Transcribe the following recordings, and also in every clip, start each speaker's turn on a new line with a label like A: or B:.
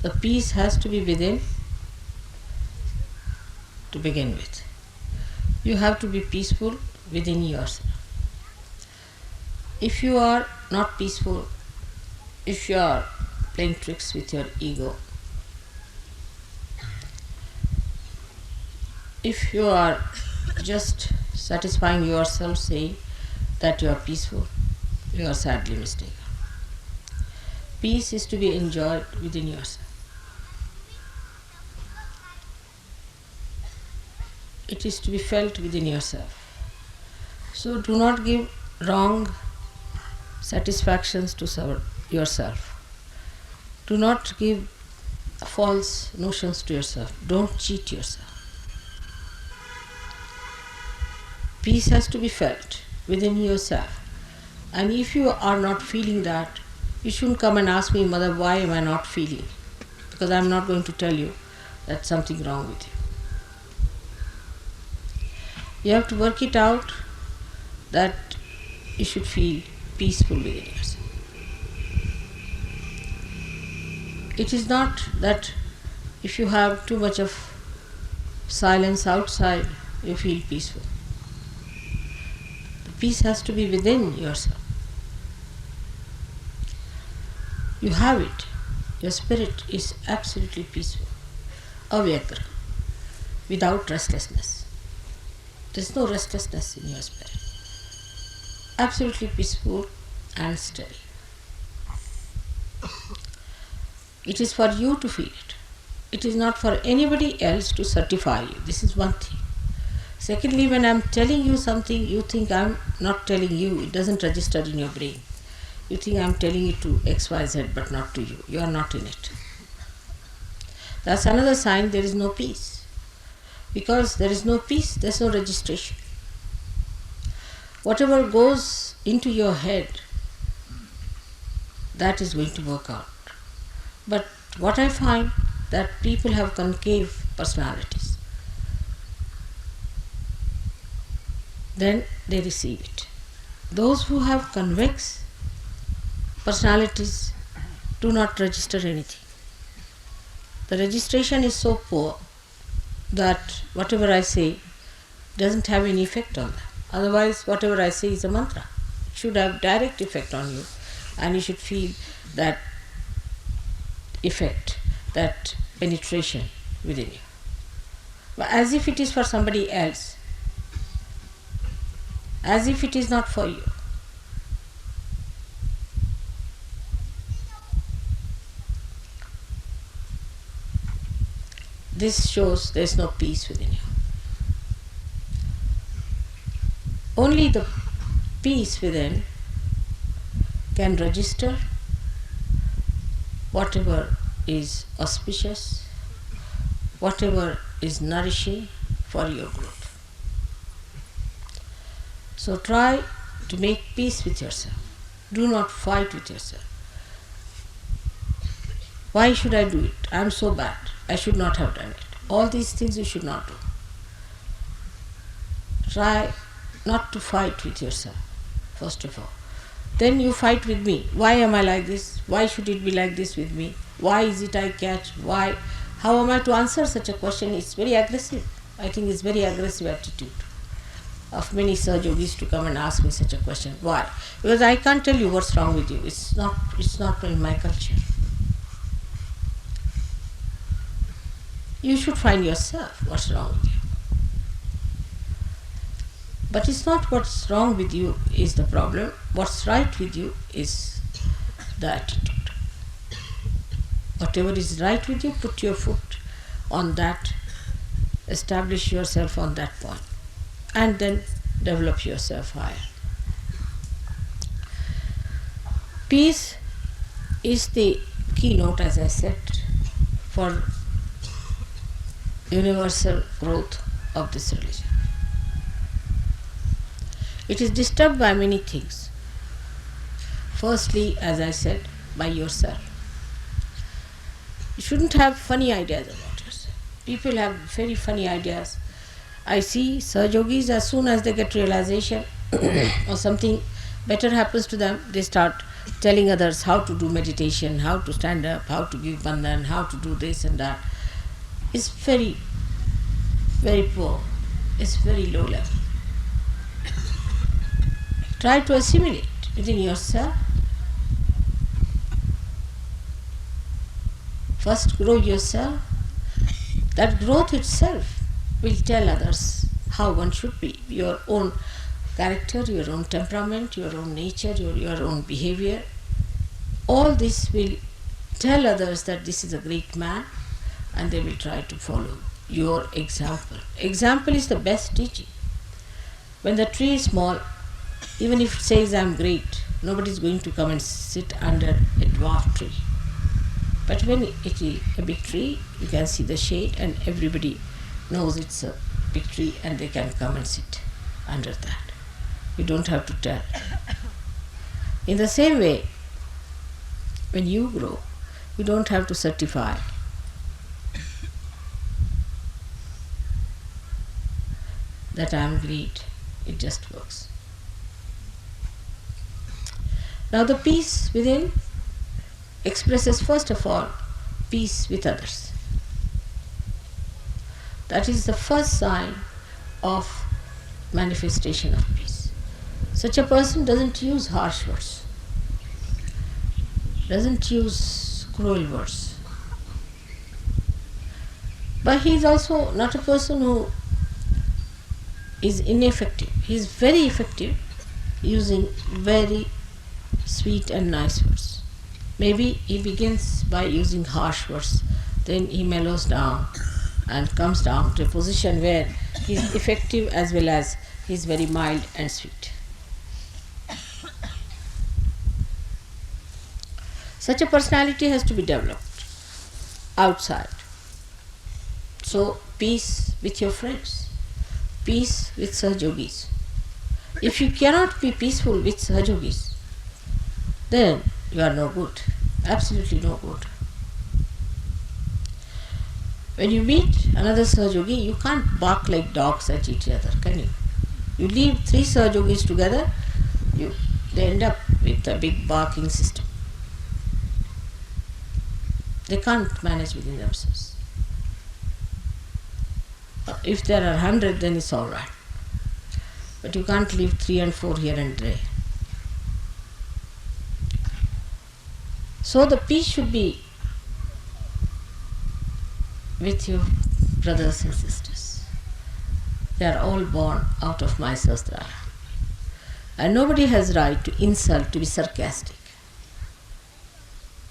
A: the peace has to be within to begin with. You have to be peaceful within yourself. If you are not peaceful, if you are playing tricks with your ego, if you are just satisfying yourself saying that you are peaceful, you are sadly mistaken. Peace is to be enjoyed within yourself. It is to be felt within yourself. So do not give wrong satisfactions to yourself. Do not give false notions to yourself. Don't cheat yourself. Peace has to be felt within yourself. And if you are not feeling that, you shouldn't come and ask me, Mother, why am I not feeling? Because I am not going to tell you that's something wrong with you. You have to work it out that you should feel peaceful within yourself. It is not that if you have too much of silence outside, you feel peaceful. The peace has to be within yourself. You have it. Your spirit is absolutely peaceful, avyagra, without restlessness. There is no restlessness in your spirit. Absolutely peaceful and steady. It is for you to feel it. It is not for anybody else to certify you. This is one thing. Secondly, when I am telling you something, you think I am not telling you. It doesn't register in your brain. You think I am telling it to XYZ but not to you. You are not in it. That's another sign there is no peace. Because there is no peace, there is no registration. Whatever goes into your head, that is going to work out. But what I find that people have concave personalities. Then they receive it. Those who have convex personalities do not register anything. The registration is so poor that whatever I say doesn't have any effect on them. Otherwise, whatever I say is a mantra. It should have direct effect on you, and you should feel that effect, that penetration within you. But as if it is for somebody else, as if it is not for you. This shows there is no peace within you. Only the peace within can register whatever is auspicious, whatever is nourishing for your growth. So try to make peace with yourself. Do not fight with yourself. Why should I do it? I am so bad. I should not have done it. All these things you should not do. Try not to fight with yourself, first of all. Then you fight with me. Why am I like this? Why should it be like this with me? Why is it I catch? Why? How am I to answer such a question? It's very aggressive. I think it's very aggressive attitude of many Sahaja Yogis to come and ask me such a question. Why? Because I can't tell you what's wrong with you. It's not in my culture. You should find yourself what's wrong with you. But it's not what's wrong with you is the problem. What's right with you is the attitude. Whatever is right with you, put your foot on that, establish yourself on that point, and then develop yourself higher. Peace is the keynote, as I said, for universal growth of this religion. It is disturbed by many things. Firstly, as I said, by yourself. You shouldn't have funny ideas about yourself. People have very funny ideas. I see Sahaja Yogis, as soon as they get realization or something better happens to them, they start telling others how to do meditation, how to stand up, how to give bandhan, how to do this and that, is very, very poor. It's very low level. Try to assimilate within yourself. First grow yourself. That growth itself will tell others how one should be. Your own character, your own temperament, your own nature, your own behavior. All this will tell others that this is a great man, and they will try to follow your example. Example is the best teaching. When the tree is small, even if it says I am great, nobody is going to come and sit under a dwarf tree. But when it is a big tree, you can see the shade and everybody knows it's a big tree and they can come and sit under that. You don't have to tell. In the same way, when you grow, you don't have to certify. That I am great. It just works. Now the peace within expresses first of all peace with others. That is the first sign of manifestation of peace. Such a person doesn't use harsh words, doesn't use cruel words. But he is also not a person who is ineffective. He is very effective using very sweet and nice words. Maybe he begins by using harsh words, then he mellows down and comes down to a position where he is effective as well as he is very mild and sweet. Such a personality has to be developed outside. So, peace with your friends, peace with Sahajogis. If you cannot be peaceful with Sahajogis, then you are no good, absolutely no good. When you meet another Sahajogi, you can't bark like dogs at each other, can you? You leave 3 Sahajogis together, they end up with a big barking system. They can't manage within themselves. If there are 100, then it's all right. But you can't leave 3 and 4 here and there. So the peace should be with your brothers and sisters. They are all born out of my Sahasrara. And nobody has right to insult, to be sarcastic,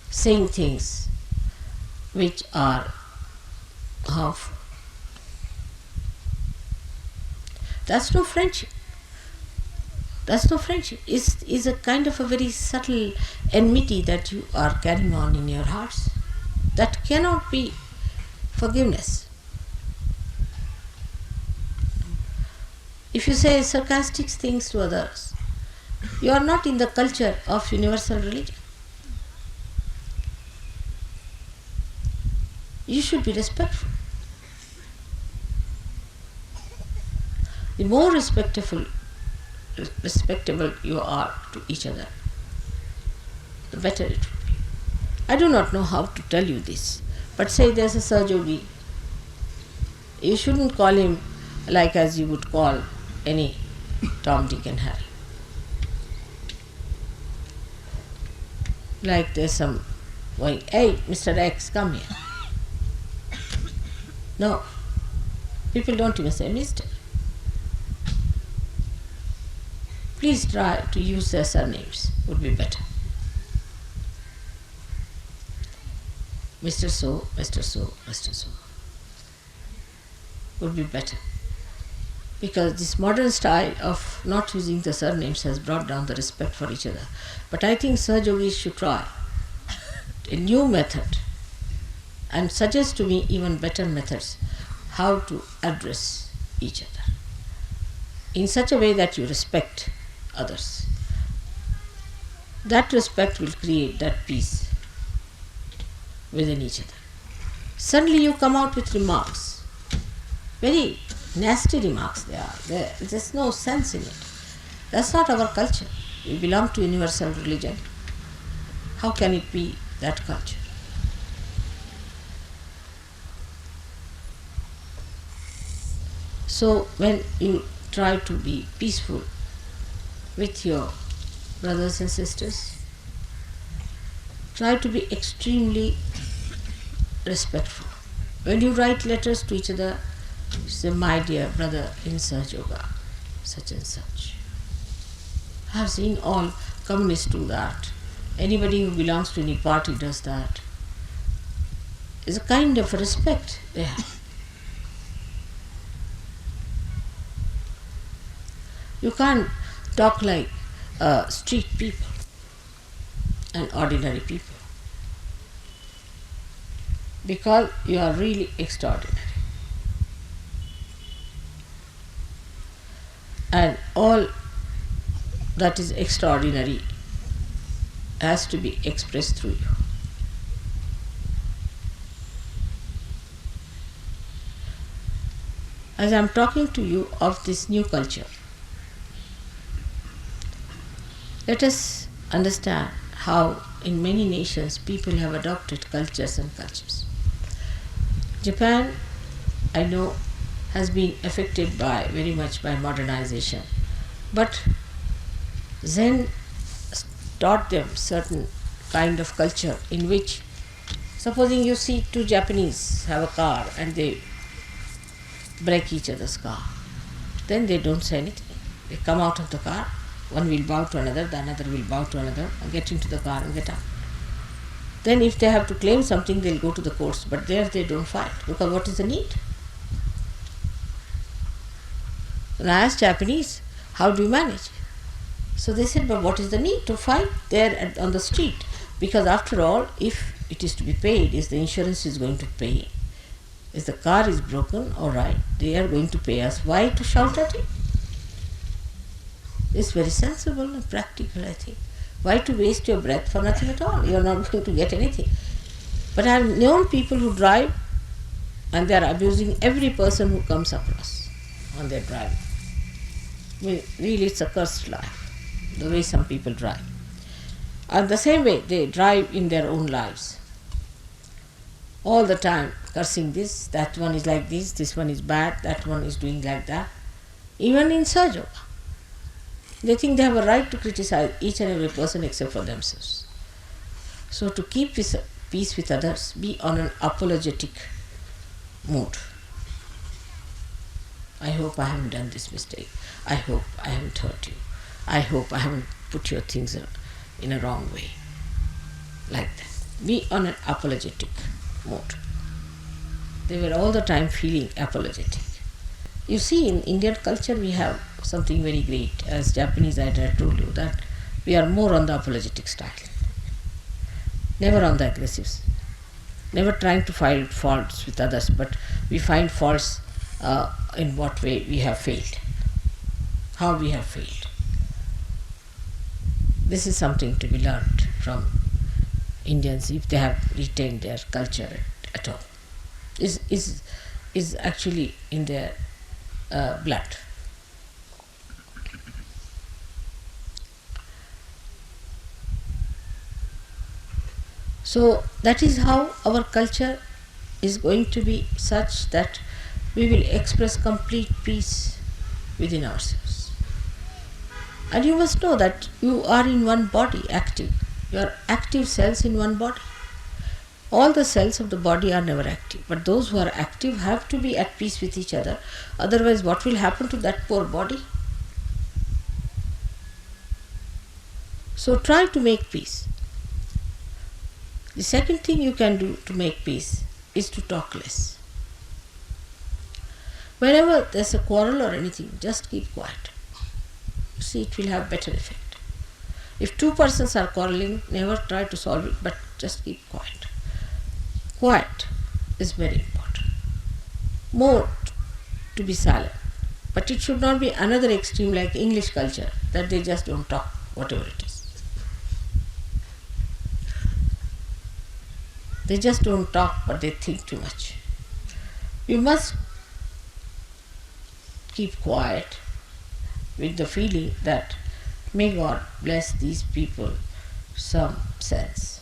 A: saying things which are harmful. That's no friendship. That's no friendship. It's a kind of a very subtle enmity that you are carrying on in your hearts. That cannot be forgiveness. If you say sarcastic things to others, you are not in the culture of universal religion. You should be respectful. The more respectable you are to each other, the better it will be. I do not know how to tell you this, but say there's a Sahajogi. You shouldn't call him like as you would call any Tom, Dick and Harry. Like there's some going, hey, Mr. X, come here. No, people don't even say Mr. Please try to use their surnames, would be better. Mr. So, Mr. So, Mr. So would be better. Because this modern style of not using the surnames has brought down the respect for each other. But I think Sahajogis should try a new method and suggest to me even better methods how to address each other in such a way that you respect others. That respect will create that peace within each other. Suddenly you come out with remarks, very nasty remarks they are. There's no sense in it. That's not our culture. We belong to universal religion. how can it be that culture? So when you try to be peaceful with your brothers and sisters, try to be extremely respectful. When you write letters to each other, say, my dear brother in Sahaja Yoga, such and such. I have seen all communists do that. Anybody who belongs to any party does that. It's a kind of respect they have. You can't talk like street people and ordinary people, because you are really extraordinary. And all that is extraordinary has to be expressed through you. As I am talking to you of this new culture, let us understand how in many nations people have adopted cultures and cultures. Japan, I know, has been affected very much by modernization, but Zen taught them certain kind of culture in which, supposing you see two Japanese have a car and they break each other's car, then they don't say anything. They come out of the car, one will bow to another, the another will bow to another, and get into the car and get out. Then if they have to claim something, they'll go to the courts, but there they don't fight, because what is the need? When I asked Japanese, how do you manage? So they said, but what is the need to fight there on the street? Because after all, if it is to be paid, if the insurance is going to pay, if the car is broken, all right, they are going to pay us. Why to shout at it? It's very sensible and practical, I think. Why to waste your breath for nothing at all? You are not going to get anything. But I have known people who drive and they are abusing every person who comes across on their driving. Really, it's a cursed life, the way some people drive. And the same way they drive in their own lives. All the time cursing this, that one is like this one is bad, that one is doing like that. Even in Sahaja Yoga, they think they have a right to criticize each and every person except for themselves. So to keep peace with others, be on an apologetic mood. I hope I haven't done this mistake. I hope I haven't hurt you. I hope I haven't put your things in a wrong way. Like that. Be on an apologetic mode. They were all the time feeling apologetic. You see, in Indian culture we have something very great. As Japanese, I had told you that we are more on the apologetic style. Never on the aggressive. Never trying to find faults with others, but we find faults in what way we have failed. How we have failed. This is something to be learned from Indians if they have retained their culture at all. Is actually in their blood. So that is how our culture is going to be such that we will express complete peace within ourselves. And you must know that you are in one body, active. You are active cells in one body. All the cells of the body are never active, but those who are active have to be at peace with each other. Otherwise, what will happen to that poor body? So try to make peace. The second thing you can do to make peace is to talk less. Whenever there's a quarrel or anything, just keep quiet. See, it will have better effect. If two persons are quarreling, never try to solve it, but just keep quiet. Quiet is very important. More to be silent. But it should not be another extreme like English culture, that they just don't talk, whatever it is. They just don't talk, but they think too much. You must keep quiet with the feeling that may God bless these people some sense.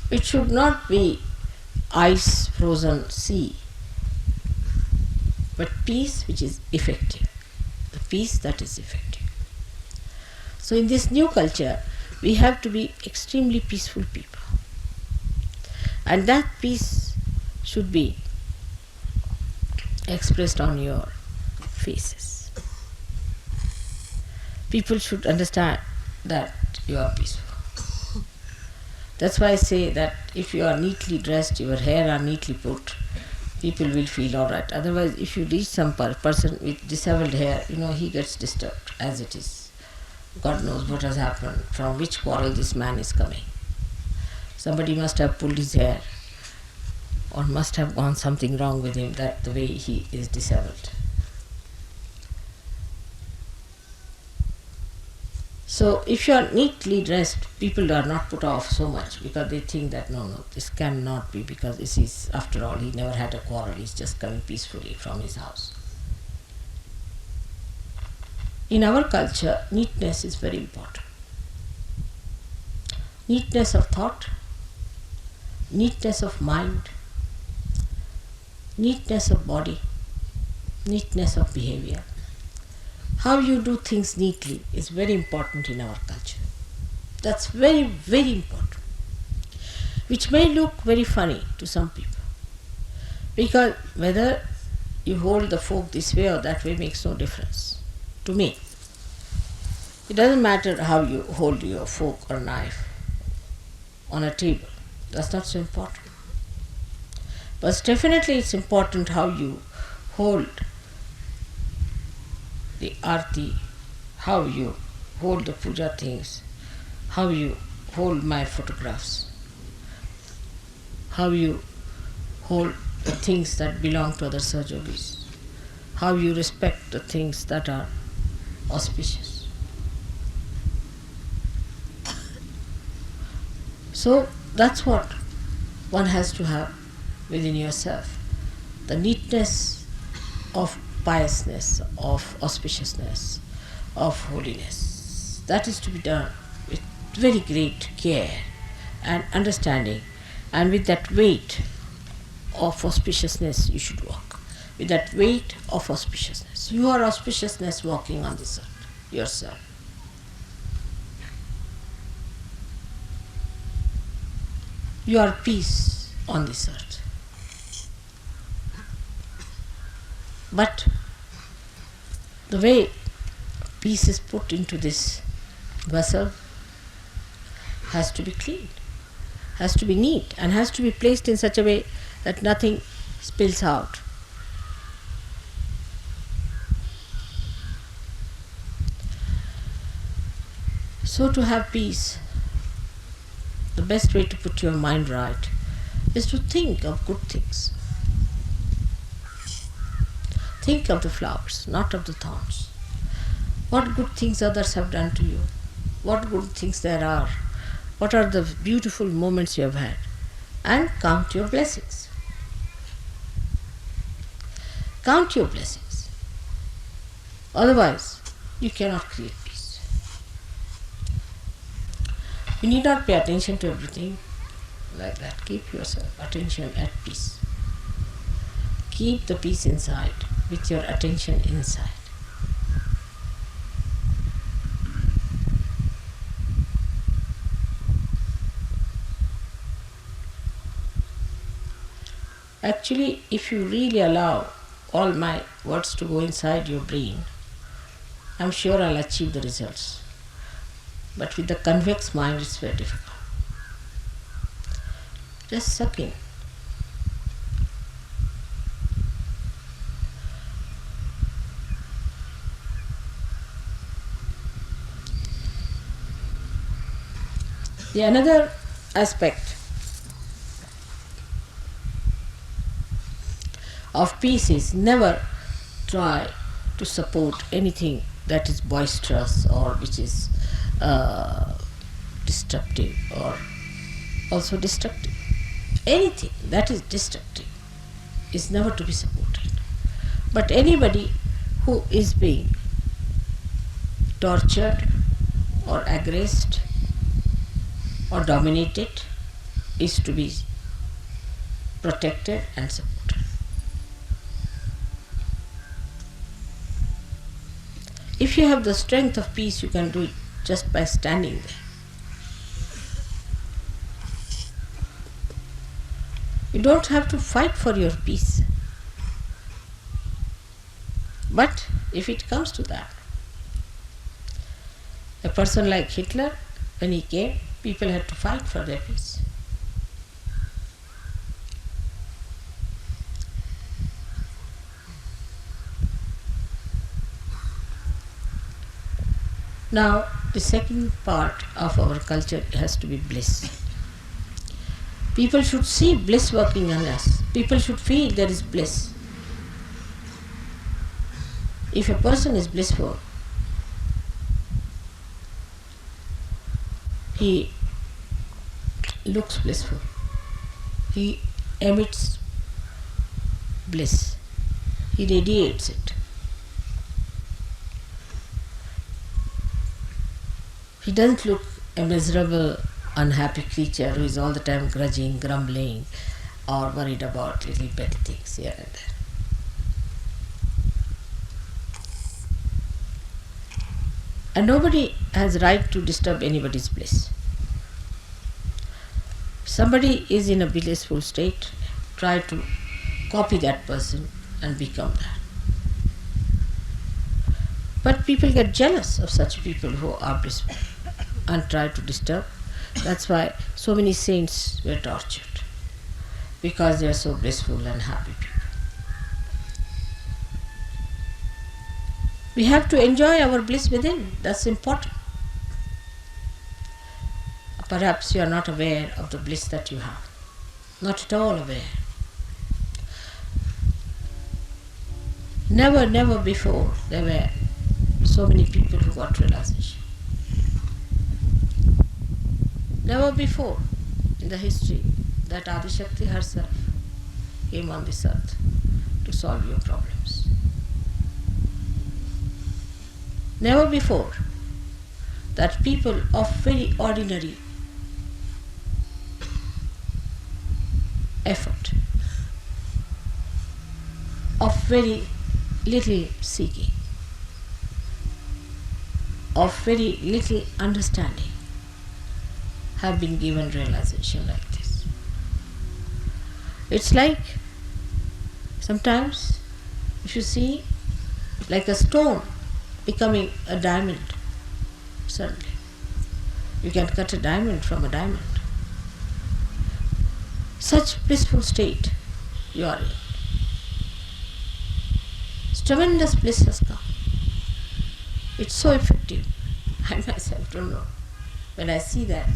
A: It should not be ice frozen sea, but peace which is effective, the peace that is effective. So in this new culture, we have to be extremely peaceful people. And that peace should be expressed on your faces. People should understand that you are peaceful. That's why I say that if you are neatly dressed, your hair are neatly put, people will feel alright. Otherwise, if you reach some person with disheveled hair, he gets disturbed as it is. God knows what has happened, from which quarrel this man is coming. Somebody must have pulled his hair, or must have gone something wrong with him, that the way he is disheveled. So if you are neatly dressed, people are not put off so much, because they think that no, this cannot be, because this is, after all, he never had a quarrel, he's just coming peacefully from his house. In our culture, neatness is very important. Neatness of thought, neatness of mind, neatness of body, neatness of behavior. How you do things neatly is very important in our culture. That's very, very important. Which may look very funny to some people. Because whether you hold the fork this way or that way makes no difference to me. It doesn't matter how you hold your fork or knife on a table. That's not so important. But definitely it's important how you hold the arti, how you hold the puja things, how you hold my photographs, how you hold the things that belong to other Sahajogis, how you respect the things that are auspicious. So that's what one has to have within yourself, the neatness of piousness, of auspiciousness, of holiness. That is to be done with very great care and understanding, and with that weight of auspiciousness you should walk. With that weight of auspiciousness. You are auspiciousness walking on this earth, yourself. You are peace on this earth. But the way peace is put into this vessel has to be clean, has to be neat, and has to be placed in such a way that nothing spills out. So to have peace, the best way to put your mind right is to think of good things. Think of the flowers, not of the thorns. What good things others have done to you? What good things there are? What are the beautiful moments you have had? And count your blessings. Count your blessings. Otherwise, you cannot create peace. You need not pay attention to everything like that. Keep your attention at peace. Keep the peace inside, with your attention inside. Actually, if you really allow all my words to go inside your brain, I'm sure I'll achieve the results. But with the convex mind, it's very difficult. Just suck in. The another aspect of peace is never try to support anything that is boisterous or which is destructive or also destructive. Anything that is destructive is never to be supported. But anybody who is being tortured or aggressed or dominated is to be protected and supported. If you have the strength of peace, you can do it just by standing there. You don't have to fight for your peace. But if it comes to that, a person like Hitler, when he came, people had to fight for their peace. Now, the second part of our culture has to be bliss. People should see bliss working on us. People should feel there is bliss. If a person is blissful, he looks blissful. He emits bliss. He radiates it. He doesn't look a miserable, unhappy creature who is all the time grudging, grumbling, or worried about little petty things here and there. And nobody has right to disturb anybody's bliss. Somebody is in a blissful state, try to copy that person and become that. But people get jealous of such people who are blissful and try to disturb. That's why so many saints were tortured, because they are so blissful and happy people. We have to enjoy our bliss within. That's important. Perhaps you are not aware of the bliss that you have. Not at all aware. Never before there were so many people who got realization. Never before in the history that Adishakti herself came on this earth to solve your problems. Never before that people of very ordinary effort, of very little seeking, of very little understanding, have been given realization like this. It's like sometimes if you see like a stone becoming a diamond suddenly. You can cut a diamond from a diamond. Such blissful state you are in. Tremendous bliss has come. It's so effective. I myself don't know. When I see that,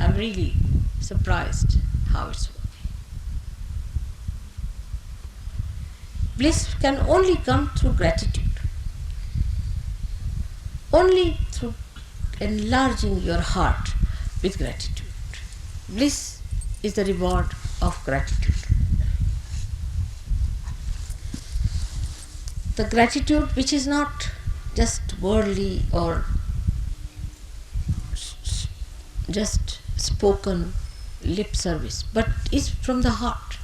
A: I'm really surprised how it's working. Bliss can only come through gratitude. Only through enlarging your heart with gratitude. Bliss is the reward of gratitude. The gratitude which is not just worldly or just spoken lip service, but is from the heart.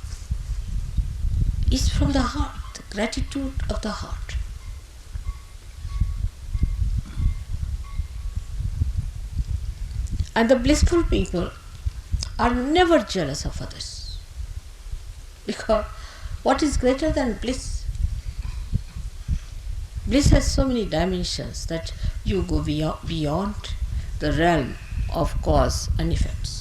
A: Is from the heart, the gratitude of the heart. And the blissful people are never jealous of others. Because what is greater than bliss? Bliss has so many dimensions that you go beyond the realm of cause and effects.